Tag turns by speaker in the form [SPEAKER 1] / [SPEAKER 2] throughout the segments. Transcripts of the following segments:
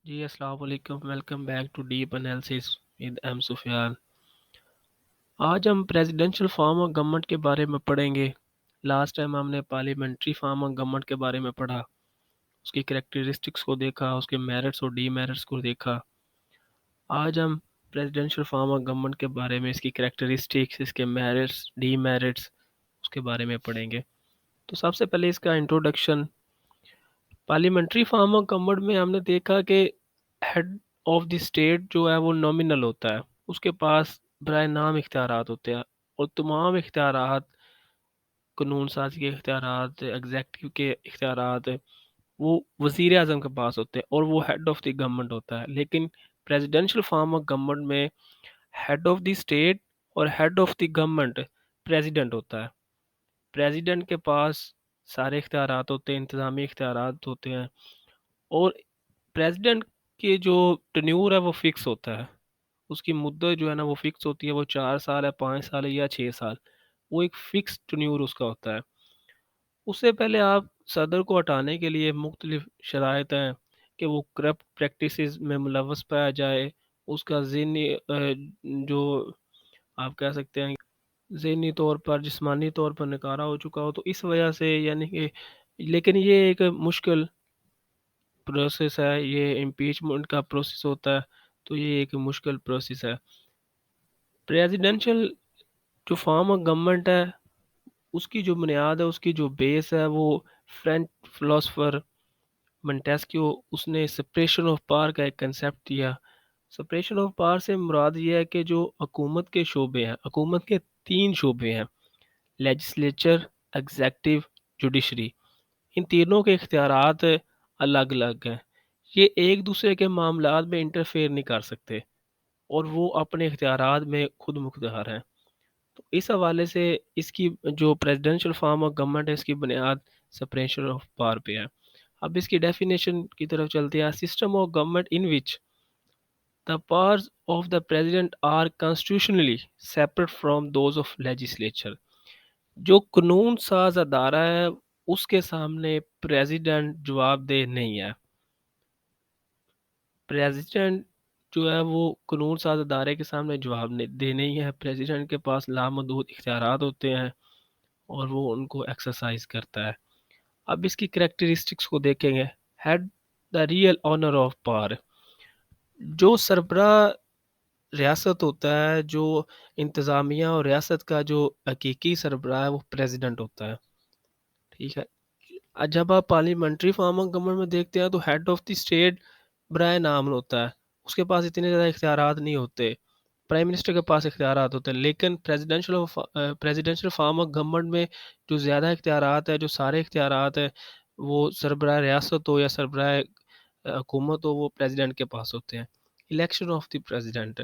[SPEAKER 1] جی السلام علیکم، welcome back to deep analysis with M Sufyan. آج ہم پریزیڈنشل فارم آف گورنمنٹ کے بارے میں پڑھیں گے۔ لاسٹ ٹائم ہم نے پارلیمنٹری فارم آف گورنمنٹ کے بارے میں پڑھا، اس کی کریکٹرسٹکس کو دیکھا، اس کے میرٹس اور ڈی میرٹس کو دیکھا۔ آج ہم پریزیڈنشل فارم آف گورنمنٹ کے بارے میں، اس کی کریکٹرسٹکس، اس کے میرٹس، ڈی میرٹس، اس کے بارے میں پڑھیں گے۔ تو سب سے پہلے اس کا introduction. Parliamentary form of government میں ہم نے دیکھا کہ ہیڈ آف دی اسٹیٹ جو ہے وہ نومینل ہوتا ہے، اس کے پاس برائے نام اختیارات ہوتے ہیں، اور تمام اختیارات، قانون سازی کے اختیارات، ایگزیکٹو کے اختیارات، وہ وزیر اعظم کے پاس ہوتے ہیں، اور وہ ہیڈ آف دی گورنمنٹ ہوتا ہے۔ لیکن پریزیڈنشل فارم آف گورنمنٹ میں ہیڈ آف دی اسٹیٹ اور head of the government president ہوتا ہے۔ پریزیڈنٹ کے پاس سارے اختیارات ہوتے ہیں، انتظامی اختیارات ہوتے ہیں، اور پریزیڈنٹ کی جو ٹنیور ہے وہ فکس ہوتا ہے، اس کی مدت جو ہے نا وہ فکس ہوتی ہے، وہ 4 سال ہے، 5 سال ہے یا 6 سال، وہ ایک فکس ٹنیور اس کا ہوتا ہے۔ اس سے پہلے آپ صدر کو ہٹانے کے لیے مختلف شرائط ہیں کہ وہ کرپٹ پریکٹسز میں ملوث پایا جائے، اس کا ذہنی جو آپ کہہ سکتے ہیں ذہنی طور پر، جسمانی طور پر نکارہ ہو چکا ہو، تو اس وجہ سے یعنی کہ، لیکن یہ ایک مشکل پروسیس ہے، یہ امپیچمنٹ کا پروسیس ہوتا ہے، تو یہ ایک مشکل پروسیس ہے۔ پریزیڈنشل جو فارم آف گورنمنٹ ہے، اس کی جو بنیاد ہے، اس کی جو بیس ہے، وہ فرینچ فلاسفر منٹیسکیو، اس نے سپریشن آف پاور کا ایک کنسیپٹ دیا۔ سپریشن آف پاور سے مراد یہ ہے کہ جو حکومت کے شعبے ہیں، حکومت کے 3 شعبے ہیں، لیجسلیچر، ایگزیکٹو، جوڈیشری، ان تینوں کے اختیارات الگ الگ ہیں۔ یہ ایک دوسرے کے معاملات میں انٹرفیئر نہیں کر سکتے، اور وہ اپنے اختیارات میں خود مختار ہیں۔ تو اس حوالے سے اس کی جو پریزیڈنشل فارم آف گورنمنٹ ہے، اس کی بنیاد سپریشن آف پاور پہ ہے۔ اب اس کی ڈیفینیشن کی طرف چلتے ہیں۔ System of government in which the powers of the president are constitutionally separate from those of legislature۔ جو قانون ساز ادارہ ہے، اس کے سامنے پریزیڈنٹ جواب دہ نہیں ہے۔ پریزیڈنٹ جو ہے وہ قانون ساز ادارے کے سامنے جواب دہ نہیں ہے۔ پریزیڈنٹ کے پاس لامحدود اختیارات ہوتے ہیں، اور وہ ان کو ایکسرسائز کرتا ہے۔ اب اس کی کریکٹرسٹکس کو دیکھیں گے۔ Had the real owner of power, جو سربراہ ریاست ہوتا ہے، جو انتظامیہ اور ریاست کا جو حقیقی سربراہ ہے، وہ پریزیڈنٹ ہوتا ہے۔ ٹھیک ہے، جب آپ پارلیمنٹری فارم آف گورنمنٹ میں دیکھتے ہیں تو ہیڈ آف دی اسٹیٹ برائے نام ہوتا ہے، اس کے پاس اتنے زیادہ اختیارات نہیں ہوتے۔ پرائم منسٹر کے پاس اختیارات ہوتے ہیں، لیکن پریزیڈنشل فارم آف گورنمنٹ میں جو زیادہ اختیارات ہیں، جو سارے اختیارات ہیں، وہ سربراہ ریاست ہو یا سربراہ حکومت ہو، وہ پریزیڈنٹ کے پاس ہوتے ہیں۔ Election of the president,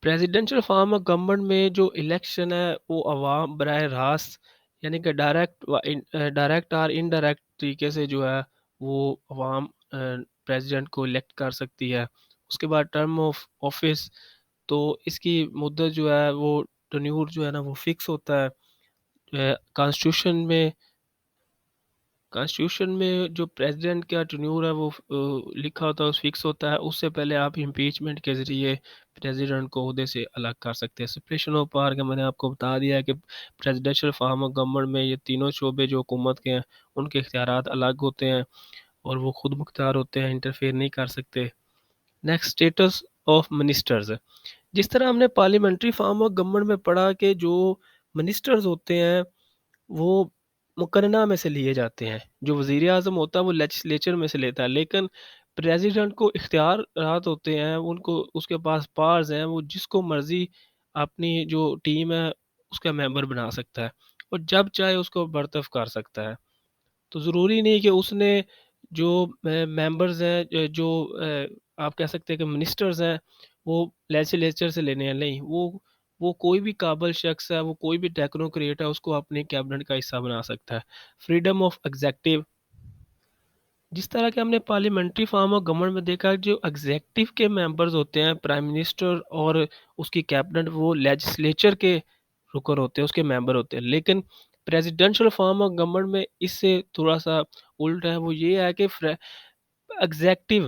[SPEAKER 1] presidential form of government میں جو الیکشن ہے وہ عوام براہ راست، یعنی کہ ڈائریکٹ اور انڈائریکٹ طریقے سے جو ہے وہ عوام پریزیڈنٹ کو الیکٹ کر سکتی ہے۔ اس کے بعد ٹرم آف آفس، تو اس کی مدت جو ہے وہ ٹنیور جو ہے نا وہ فکس ہوتا ہے۔ کانسٹیٹیوشن میں جو پریزیڈنٹ کا ٹنیور ہے وہ لکھا ہوتا ہے، فکس ہوتا ہے۔ اس سے پہلے آپ امپیچمنٹ کے ذریعے پریزیڈنٹ کو عہدے سے الگ کر سکتے ہیں۔ سپریشن آف پاور کا میں نے آپ کو بتا دیا ہے کہ پریزیڈنشل فارم آف گورنمنٹ میں یہ تینوں شعبے جو حکومت کے ہیں، ان کے اختیارات الگ ہوتے ہیں، اور وہ خود مختار ہوتے ہیں، انٹرفیئر نہیں کر سکتے۔ Next, status of ministers. جس طرح ہم نے پارلیمنٹری فارم آف گورنمنٹ میں پڑھا کہ جو منسٹرز ہوتے ہیں وہ مقننہ میں سے لیے جاتے ہیں، جو وزیر اعظم ہوتا ہے وہ لیجسلیچر میں سے لیتا ہے، لیکن پریزیڈنٹ کو اختیارات ہوتے ہیں، ان کو، اس کے پاس پاورز ہیں، وہ جس کو مرضی اپنی جو ٹیم ہے اس کا ممبر بنا سکتا ہے، اور جب چاہے اس کو برطرف کر سکتا ہے۔ تو ضروری نہیں کہ اس نے جو ممبرز ہیں، جو آپ کہہ سکتے ہیں کہ منسٹرز ہیں، وہ لیجسلیچر سے لینے ہیں، نہیں، وہ کوئی بھی قابل شخص ہے، وہ کوئی بھی ٹیکنوکریٹ ہے، اس کو اپنے کیبنٹ کا حصہ بنا سکتا ہے۔ فریڈم آف ایگزیکٹو، جس طرح کہ ہم نے پارلیمنٹری فارم آف گورنمنٹ میں دیکھا، جو ایگزیکٹو کے ممبرز ہوتے ہیں، پرائم منسٹر اور اس کی کیبنٹ، وہ لیجسلیچر کے رکن ہوتے ہیں، اس کے ممبر ہوتے ہیں۔ لیکن پریزیڈنشل فارم آف گورنمنٹ میں اس سے تھوڑا سا الٹ ہے، وہ یہ ہے کہ executive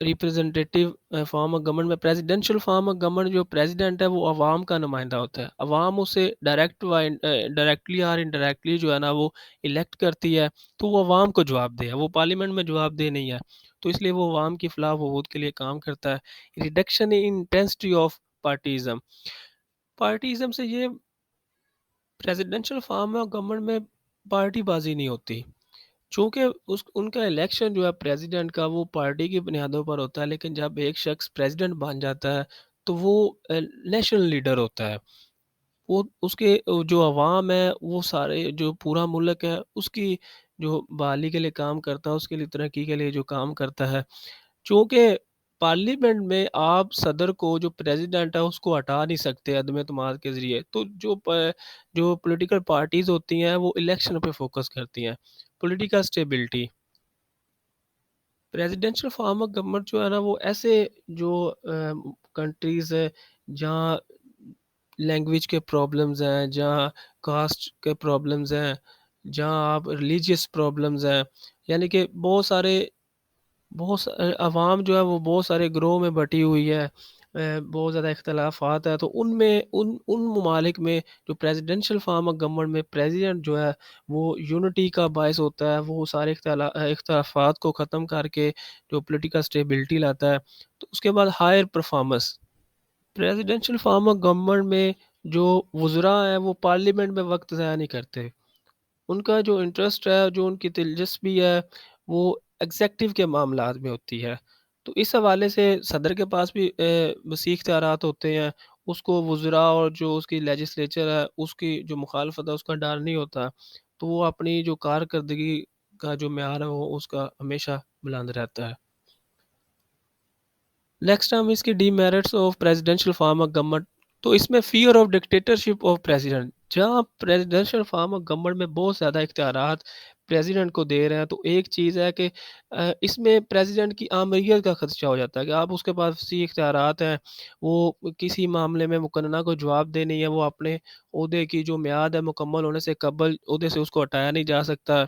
[SPEAKER 1] representative form of government میں پریزیڈینشیل فارم آف گورنمنٹ جو پریزیڈنٹ ہے وہ عوام کا نمائندہ ہوتا ہے. عوام اسے ڈائریکٹلی اور انڈائریکٹلی جو ہے نا وہ الیکٹ کرتی ہے، تو وہ عوام کو جواب دے ہے، وہ پارلیمنٹ میں جواب دہ نہیں ہے. تو اس لیے وہ عوام کی فلاح و بہبود کے لیے کام کرتا ہے. Reduction in intensity of partyism. Partyism سے یہ پریزیڈینشیل فارم آف گورنمنٹ میں پارٹی بازی نہیں ہوتی، چونکہ ان کا الیکشن جو ہے پریزیڈنٹ کا وہ پارٹی کی بنیادوں پر ہوتا ہے. لیکن جب ایک شخص پریزیڈنٹ بن جاتا ہے تو وہ نیشنل لیڈر ہوتا ہے. وہ اس کے جو عوام ہے وہ سارے جو پورا ملک ہے اس کی جو بحالی کے لیے کام کرتا ہے، اس کے لیے ترقی کے لیے جو کام کرتا ہے. چونکہ پارلیمنٹ میں آپ صدر کو جو پریزیڈنٹ ہے اس کو ہٹا نہیں سکتے عدم اعتماد کے ذریعے. تو جو پولیٹیکل پارٹیز ہوتی ہیں وہ الیکشن پہ فوکس کرتی ہیں. Political stability. Presidential form of government جو ہے نا وہ ایسے جو کنٹریز ہے جہاں لینگویج کے پرابلمز ہیں، جہاں کاسٹ کے پرابلمز ہیں، جہاں آپ ریلیجیس پرابلمز ہیں، یعنی کہ عوام جو ہے وہ بہت سارے گروہ میں بٹی ہوئی ہے، بہت زیادہ اختلافات ہیں. تو ان ممالک میں جو پریزیڈینشیل فارم آف گورنمنٹ میں پریزیڈنٹ جو ہے وہ یونٹی کا باعث ہوتا ہے. وہ سارے اختلافات کو ختم کر کے جو پولیٹیکل اسٹیبلٹی لاتا ہے. تو اس کے بعد higher performance. Presidential form of government میں جو وزراء ہیں وہ پارلیمنٹ میں وقت ضائع نہیں کرتے. ان کا جو انٹرسٹ ہے، جو ان کی دلچسپی ہے وہ ایگزیکٹو کے معاملات میں ہوتی ہے. تو اس حوالے سے صدر کے پاس بھی وسیع اختیارات ہوتے ہیں. اس کو وزراء اور جو اس کی لیجسلیچر ہے اس کی جو مخالفت ہے اس کا ڈر نہیں ہوتا. تو وہ اپنی جو کارکردگی کا جو معیار ہے وہ اس کا ہمیشہ بلند رہتا ہے. نیکسٹ ہم اس کی D merits of presidential form of government. تو اس میں fair of dictatorship of president. جہاں پریزیڈینشیل فارم آف گورنمنٹ میں بہت زیادہ اختیارات پریزیڈنٹ کو دے رہے ہیں، تو ایک چیز ہے کہ اس میں پریزیڈنٹ کی آمریت کا خدشہ ہو جاتا ہے کہ آپ اس کے پاس وسیع اختیارات ہیں، وہ کسی معاملے میں مقننہ کو جواب دے نہیں ہے، وہ اپنے عہدے کی جو میعاد ہے مکمل ہونے سے قبل عہدے سے اس کو ہٹایا نہیں جا سکتا.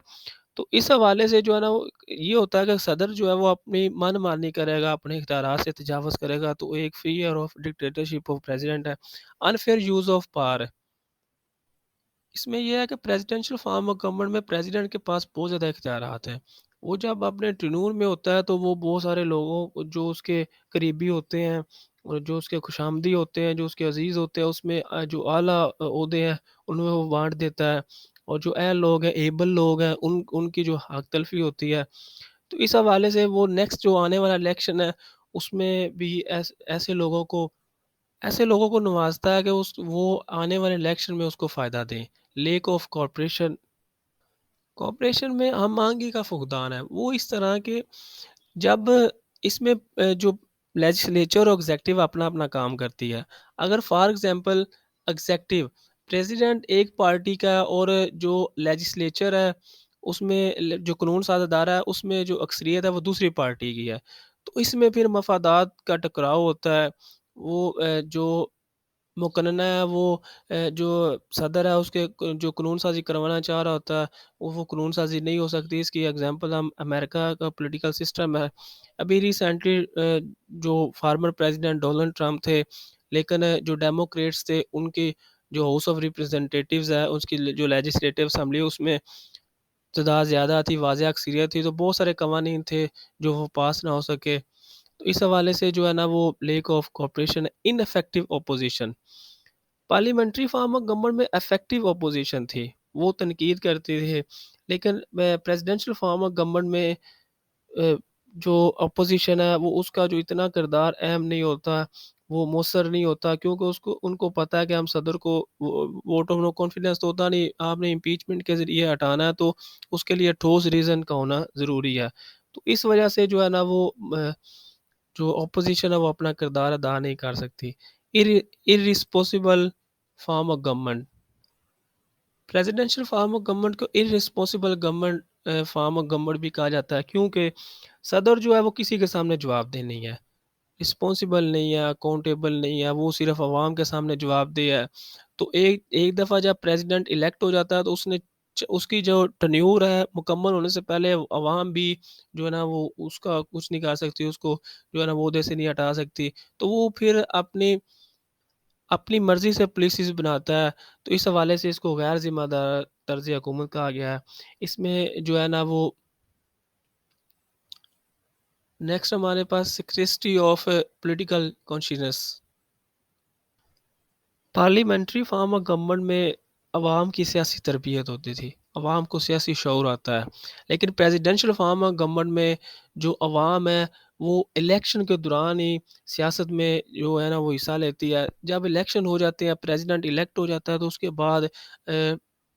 [SPEAKER 1] تو اس حوالے سے جو ہے نا وہ یہ ہوتا ہے کہ صدر جو ہے وہ اپنی من مانی کرے گا، اپنے اختیارات سے تجاوز کرے گا. تو ایک fear of dictatorship of president ہے. Unfair use of power. اس میں یہ ہے کہ پریزیڈینشیل فارم آف گورنمنٹ میں پریزیڈنٹ کے پاس بہت زیادہ اختیارات ہیں. وہ جب اپنے ٹرینور میں ہوتا ہے تو وہ بہت سارے لوگوں جو اس کے قریبی ہوتے ہیں اور جو اس کے خوشامدی ہوتے ہیں، جو اس کے عزیز ہوتے ہیں، اس میں جو اعلیٰ عہدے ہیں ان میں وہ بانٹ دیتا ہے. اور جو اہل لوگ ہیں، ایبل لوگ ہیں، ان کی جو حق تلفی ہوتی ہے. تو اس حوالے سے وہ نیکسٹ جو آنے والا الیکشن ہے اس میں بھی ایسے لوگوں کو نوازتا ہے کہ وہ آنے والے الیکشن میں اس کو فائدہ دیں. لیک آف کوآپریشن میں ہم آہنگی کا فقدان ہے. وہ اس طرح کہ جب اس میں جو لیجسلیچر اور ایگزیکٹو اپنا اپنا کام کرتی ہے. اگر فار ایگزامپل ایگزیکٹو پریزیڈنٹ ایک پارٹی کا اور جو لیجسلیچر ہے اس میں جو قانون ساز ادارہ ہے اس میں جو اکثریت ہے وہ دوسری پارٹی کی ہے، تو اس میں پھر مفادات کا ٹکراؤ ہوتا ہے. وہ جو مقننہ ہے وہ جو صدر ہے اس کے جو قانون سازی کروانا چاہ رہا ہوتا ہے وہ قانون سازی نہیں ہو سکتی. اس کی ایگزامپل ہم امریکہ کا پولیٹیکل سسٹم ہے. ابھی ریسنٹلی جو فارمر پریزیڈنٹ ڈونلڈ ٹرمپ تھے، لیکن جو ڈیموکریٹس تھے ان کی جو ہاؤس آف ریپرزینٹیٹیوز ہے اس کی جو لیجسلیٹو اسمبلی اس میں تعداد زیادہ تھی، واضح اکثریت تھی، تو بہت سارے قوانین تھے جو وہ پاس نہ ہو سکے. تو اس حوالے سے جو ہے نا وہ lack of cooperation, in effective opposition. Parliamentary form of government میں افیکٹو اپوزیشن تھی، وہ تنقید کرتے تھے. لیکن پریزیڈینشیل فارم آف گورنمنٹ میں جو اپوزیشن ہے وہ اس کا جو اتنا کردار اہم نہیں ہوتا، وہ مؤثر نہیں ہوتا، کیونکہ ان کو پتہ ہے کہ ہم صدر کو ووٹ آف نو کانفیڈنس تو ہوتا نہیں، آپ نے امپیچمنٹ کے ذریعے ہٹانا ہے تو اس کے لیے ٹھوس ریزن کا ہونا ضروری ہے. تو اس وجہ سے جو ہے نا وہ جو اپوزیشن ہے وہ اپنا کردار ادا نہیں کر سکتی. Irresponsible form of government. Presidential form of government کو irresponsible government form of government بھی کہا جاتا ہے، کیونکہ صدر جو ہے وہ کسی کے سامنے جواب دہ نہیں ہے، رسپونسبل نہیں ہے، اکاؤنٹیبل نہیں ہے، وہ صرف عوام کے سامنے جواب دہ ہے. تو ایک دفعہ جب پریزیڈنٹ الیکٹ ہو جاتا ہے تو اس نے اس کی جو ٹنیور ہے مکمل ہونے سے پہلے عوام بھی جو ہے نا وہ اس کا کچھ نہیں کر سکتی، اس کو جو ہے نا وہ عہدے سے نہیں ہٹا سکتی، تو وہ پھر اپنی اپنی مرضی سے پالیسیز بناتا ہے، تو اس حوالے سے اس کو غیر ذمہ دار طرز حکومت کہا گیا ہے۔ اس میں جو ہے نا وہ نیکسٹ ہمارے پاس scarcity of political consciousness. Parliamentary form of government میں عوام کی سیاسی تربیت ہوتی تھی، عوام کو سیاسی شعور آتا ہے، لیکن پریزیڈنشل فارم آف گورنمنٹ میں جو عوام ہے وہ الیکشن کے دوران ہی سیاست میں جو ہے نا وہ حصہ لیتی ہے۔ جب الیکشن ہو جاتے ہیں، پریزیڈنٹ الیکٹ ہو جاتا ہے، تو اس کے بعد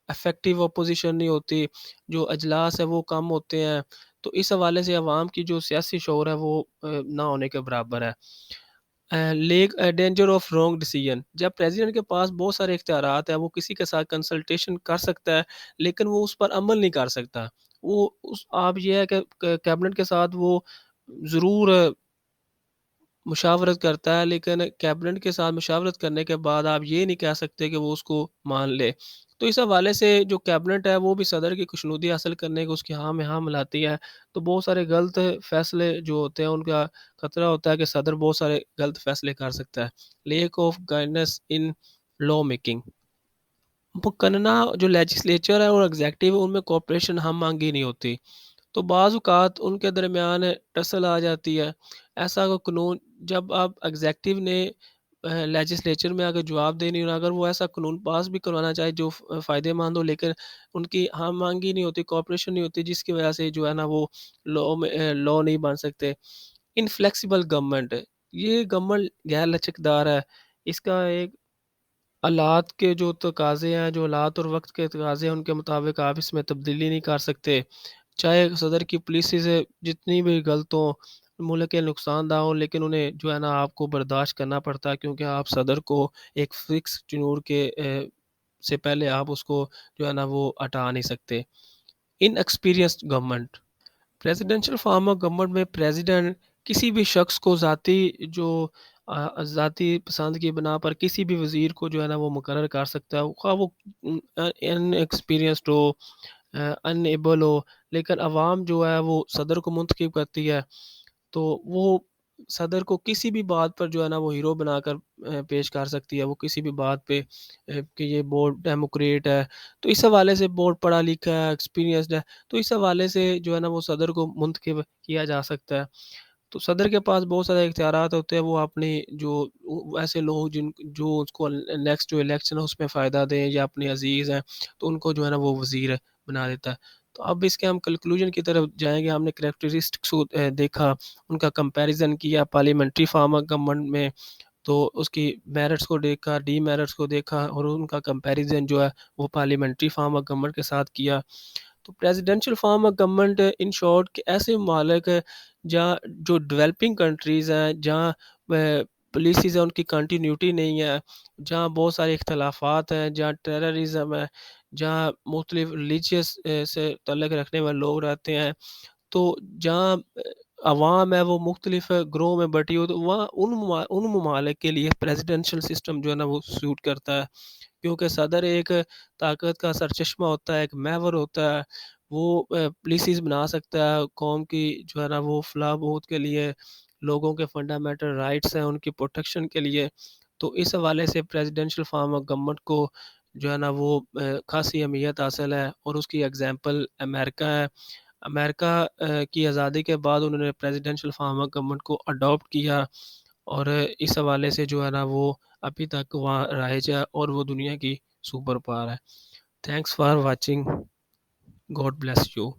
[SPEAKER 1] افیکٹو اپوزیشن نہیں ہوتی، جو اجلاس ہے وہ کم ہوتے ہیں، تو اس حوالے سے عوام کی جو سیاسی شعور ہے وہ نہ ہونے کے برابر ہے۔ Lack danger of wrong decision, جب پریزیڈنٹ کے پاس بہت سارے اختیارات ہیں، وہ کسی کے ساتھ کنسلٹیشن کر سکتا ہے لیکن وہ اس پر عمل نہیں کر سکتا۔ وہ آپ یہ ہے کہ کیبنٹ کے ساتھ وہ ضرور مشاورت کرتا ہے، لیکن کیبنٹ کے ساتھ مشاورت کرنے کے بعد آپ یہ نہیں کہہ سکتے کہ وہ اس کو مان لے۔ تو اس حوالے سے جو کیبنٹ ہے وہ بھی صدر کی خوشنودی حاصل کرنے کو اس کی ہاں میں ہاں ملاتی ہے، تو بہت سارے غلط فیصلے جو ہوتے ہیں ان کا خطرہ ہوتا ہے کہ صدر بہت سارے غلط فیصلے کر سکتا ہے۔ Lack of guidance in law making, مقننہ جو لیجسلیچر ہے اور ایگزیکٹو ہے ان میں کوپریشن ہم آہنگی نہیں ہوتی، تو بعض اوقات ان کے درمیان ٹسل آ جاتی ہے۔ ایسا کوئی قانون جب آپ ایگزیکٹو نے لیجسلیچر میں اگر جواب دینی ہو، اگر وہ ایسا قانون پاس بھی کروانا چاہے جو فائدے مند ہو، لیکن ان کی ہم آہنگی نہیں ہوتی، کوپریشن نہیں ہوتی، جس کی وجہ سے جو ہے نا وہ لا نہیں بن سکتے۔ انفلیکسیبل گورنمنٹ، یہ گورنمنٹ غیر لچکدار ہے، اس کا ایک حالات کے جو تقاضے ہیں، جو حالات اور وقت کے تقاضے ہیں ان کے مطابق آپ اس میں تبدیلی نہیں کر سکتے، چاہے صدر کی پالیسی سے جتنی بھی غلط ہوں، ملک کے نقصان دہ ہوں، لیکن انہیں جو ہے نا آپ کو برداشت کرنا پڑتا ہے، کیونکہ آپ صدر کو ایک فکس ٹنور کے سے پہلے آپ اس کو جو ہے نا وہ ہٹا نہیں سکتے۔ Inexperienced government, presidential form of government میں پریزیڈنٹ کسی بھی شخص کو ذاتی پسند کی بنا پر کسی بھی وزیر کو جو ہے نا وہ مقرر کر سکتا ہے، خواہ وہ ان ایکسپیرینسڈ ہو، ان ایبل ہو، لیکن عوام جو ہے وہ صدر کو منتخب کرتی ہے، تو وہ صدر کو کسی بھی بات پر جو ہے نا وہ ہیرو بنا کر پیش کر سکتی ہے، وہ کسی بھی بات پہ کہ یہ بہت ڈیموکریٹ ہے، تو اس حوالے سے بہت پڑھا لکھا ہے، ایکسپیرینسڈ ہے، تو اس حوالے سے جو ہے نا وہ صدر کو منتخب کیا جا سکتا ہے۔ تو صدر کے پاس بہت سارے اختیارات ہوتے ہیں، وہ اپنی جو ایسے لوگ جو اس کو نیکسٹ جو الیکشن ہے اس میں فائدہ دیں یا اپنے عزیز ہیں، تو ان کو جو ہے نا وہ وزیر بنا دیتا ہے۔ تو اب اس کے ہم کنکلوژن کی طرف جائیں گے۔ ہم نے کریکٹرسٹکس کو دیکھا، ان کا کمپیریزن کیا پارلیمنٹری فارم آف گورنمنٹ میں، تو اس کی میرٹس کو دیکھا، ڈی میرٹس کو دیکھا، اور ان کا کمپیریزن جو ہے وہ پارلیمنٹری فارم آف گورنمنٹ کے ساتھ کیا۔ تو presidential form of government in short کہ ایسے ممالک جہاں جو ڈیولپنگ کنٹریز ہیں، جہاں پالیسیز ہیں ان کی کنٹینیوٹی نہیں ہے، جہاں بہت سارے اختلافات ہیں، جہاں ٹیررزم ہے، جہاں مختلف ریلیجیس سے تعلق رکھنے والے لوگ رہتے ہیں، تو جہاں عوام ہے وہ مختلف گروہ میں بٹی ہو، تو وہاں ان ممالک کے لیے پریزیڈنشل سسٹم جو ہے نا وہ سوٹ کرتا ہے، کیونکہ صدر ایک طاقت کا سرچشمہ ہوتا ہے، ایک محور ہوتا ہے، وہ پالیسیز بنا سکتا ہے قوم کی جو ہے نا وہ فلاح بہبود کے لیے، لوگوں کے فنڈامنٹل رائٹس ہیں ان کی پروٹیکشن کے لیے۔ تو اس حوالے سے پریزیڈنشل فارم آف گورنمنٹ کو جو ہے نا وہ خاصی اہمیت حاصل ہے، اور اس کی اگزامپل امریکہ ہے۔ امریکہ کی آزادی کے بعد انہوں نے پریزیڈنشل فارم آف گورنمنٹ کو اڈاپٹ کیا، اور اس حوالے سے جو ہے نا وہ ابھی تک وہاں رائج ہے، اور وہ دنیا کی سپر پاور ہے۔ Thanks for watching, God bless you.